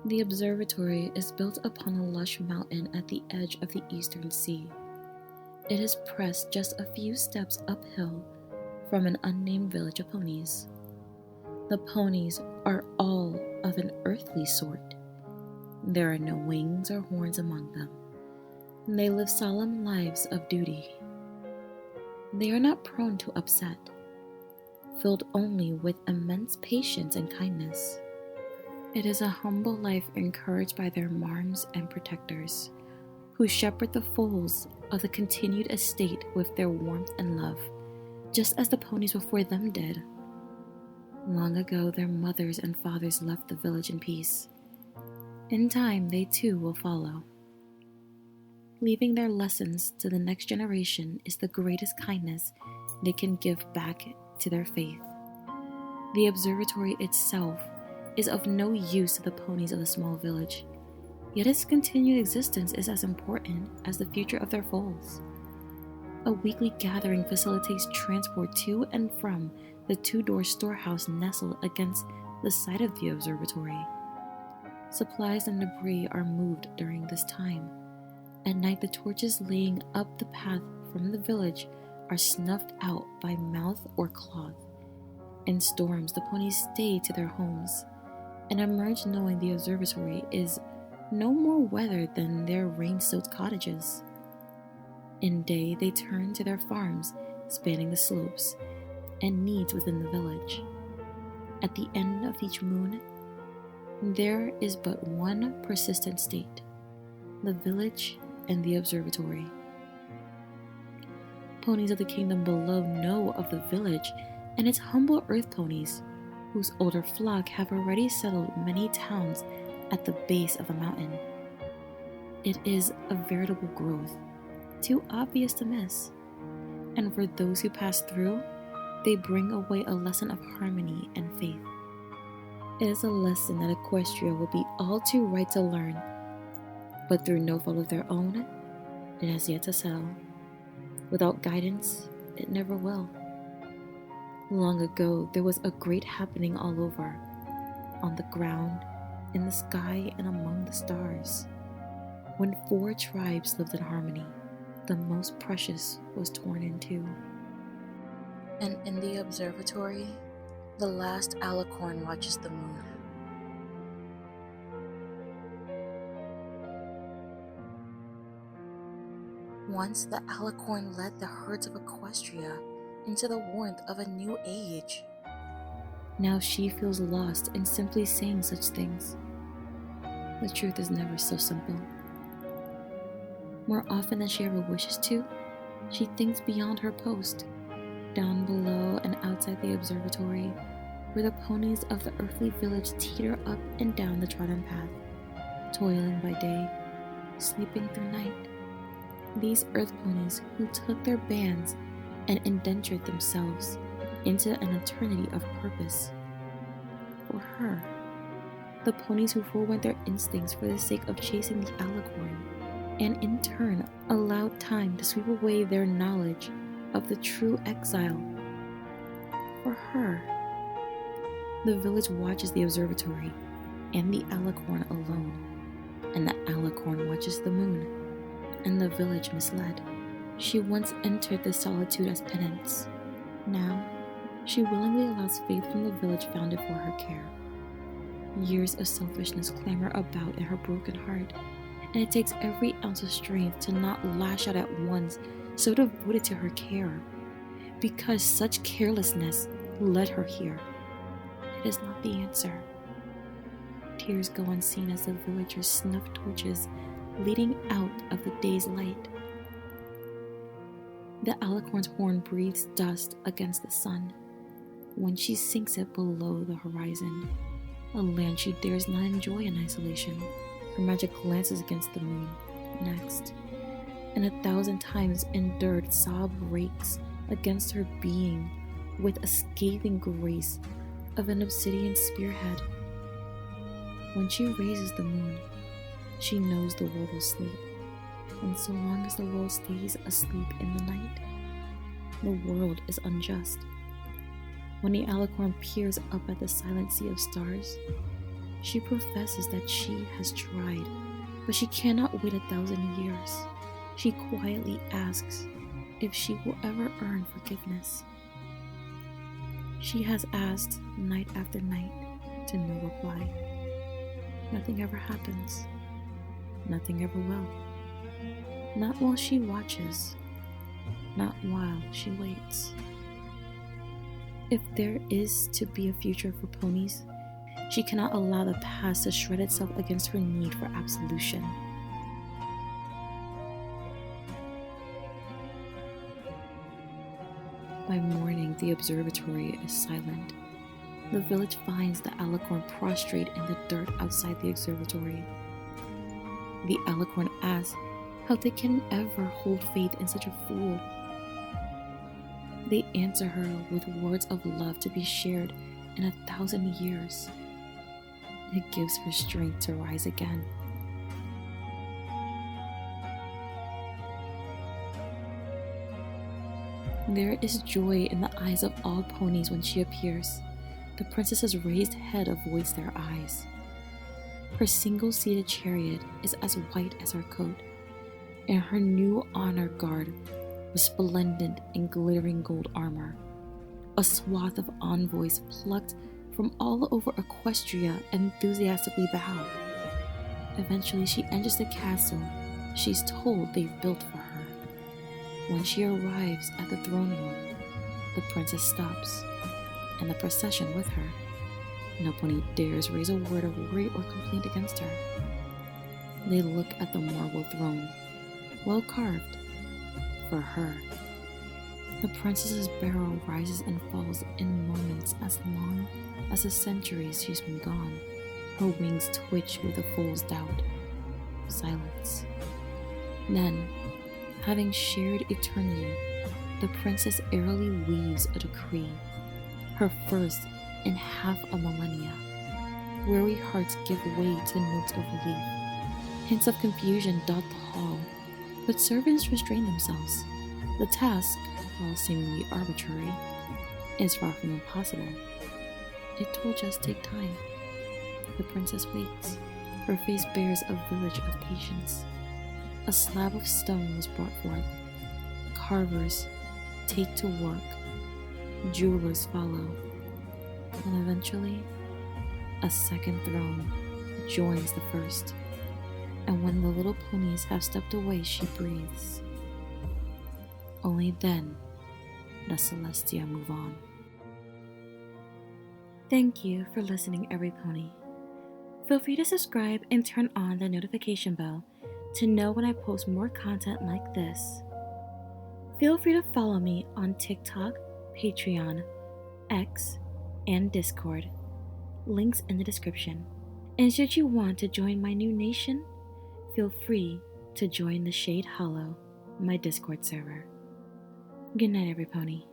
The observatory is built upon a lush mountain at the edge of the eastern sea. It is pressed just a few steps uphill from an unnamed village of ponies. The ponies are all of an earthly sort. There are no wings or horns among them. They live solemn lives of duty. They are not prone to upset, filled only with immense patience and kindness. It is a humble life encouraged by their marms and protectors, who shepherd the foals of the continued estate with their warmth and love, just as the ponies before them did. Long ago, their mothers and fathers left the village in peace. In time, they too will follow. Leaving their lessons to the next generation is the greatest kindness they can give back to their faith. The observatory itself is of no use to the ponies of the small village, yet its continued existence is as important as the future of their foals. A weekly gathering facilitates transport to and from the two-door storehouse nestled against the side of the observatory. Supplies and debris are moved during this time. At night, the torches laying up the path from the village are snuffed out by mouth or cloth. In storms, the ponies stay to their homes and emerge knowing the observatory is no more weathered than their rain-soaked cottages. In day, they turn to their farms spanning the slopes and needs within the village. At the end of each moon, there is but one persistent state: the village and the observatory. Ponies of the kingdom below know of the village and its humble earth ponies, whose older flock have already settled many towns at the base of the mountain. It is a veritable growth, too obvious to miss, and for those who pass through, they bring away a lesson of harmony and faith. It is a lesson that Equestria will be all too right to learn, but through no fault of their own, it has yet to settle. Without guidance, it never will. Long ago, there was a great happening all over, on the ground, in the sky, and among the stars. When 4 tribes lived in harmony, the most precious was torn in two. And in the observatory, the last alicorn watches the moon. Once the alicorn led the herds of Equestria into the warmth of a new age. Now she feels lost in simply saying such things. The truth is never so simple. More often than she ever wishes to, she thinks beyond her post, down below and outside the observatory, where the ponies of the earthly village teeter up and down the trodden path, toiling by day, sleeping through night. These earth ponies who took their bands and indentured themselves into an eternity of purpose. For her, the ponies who forewent their instincts for the sake of chasing the alicorn, and in turn allowed time to sweep away their knowledge of the true exile. For her, the village watches the observatory and the alicorn alone, and the alicorn watches the moon, and the village misled. She once entered this solitude as penance. Now, she willingly allows faith from the village founded for her care. Years of selfishness clamor about in her broken heart, and it takes every ounce of strength to not lash out at once so devoted to her care, because such carelessness led her here. It is not the answer. Tears go unseen as the villagers snuff torches leading out of the day's light. The alicorn's horn breathes dust against the sun when she sinks it below the horizon, a land she dares not enjoy in isolation. Her magic glances against the moon next, and 1,000 times endured sob breaks against her being with a scathing grace of an obsidian spearhead. When she raises the moon, she knows the world will sleep, and so long as the world stays asleep in the night, the world is unjust. When the alicorn peers up at the silent sea of stars, She professes that she has tried, but she cannot wait 1,000 years. She quietly asks if she will ever earn forgiveness. She has asked night after night to no reply. Nothing ever happens. Nothing ever will. Not while she watches. Not while she waits. If there is to be a future for ponies, she cannot allow the past to shred itself against her need for absolution. By morning, the observatory is silent. The village finds the alicorn prostrate in the dirt outside the observatory. The alicorn asks how they can ever hold faith in such a fool. They answer her with words of love to be shared in 1,000 years. It gives her strength to rise again. There is joy in the eyes of all ponies when she appears. The princess's raised head avoids their eyes. Her single-seated chariot is as white as her coat, and her new honor guard resplendent in glittering gold armor. A swath of envoys plucked from all over Equestria enthusiastically bow. Eventually, she enters the castle she's told they've built for her. When she arrives at the throne room, the princess stops, and the procession with her. No pony dares raise a word of worry or complaint against her. They look at the marble throne, well carved, for her. The princess's barrel rises and falls in moments as long as the centuries she's been gone. Her wings twitch with a fool's doubt. Silence. Then, having shared eternity, the princess airily weaves a decree, her first in half a millennia. Weary hearts give way to notes of relief. Hints of confusion dot the hall, but servants restrain themselves. The task, while seemingly arbitrary, is far from impossible. It will just take time. The princess waits. Her face bears a village of patience. A slab of stone was brought forth. Carvers take to work. Jewelers follow. And eventually, a second throne joins the first. And when the little ponies have stepped away, she breathes. Only then does Celestia move on. Thank you for listening, every pony. Feel free to subscribe and turn on the notification bell to know when I post more content like this. Feel free to follow me on TikTok, Patreon, X, and Discord. Links in the description. And should you want to join my new nation, feel free to join the Shade Hollow, my Discord server. Good night, every pony.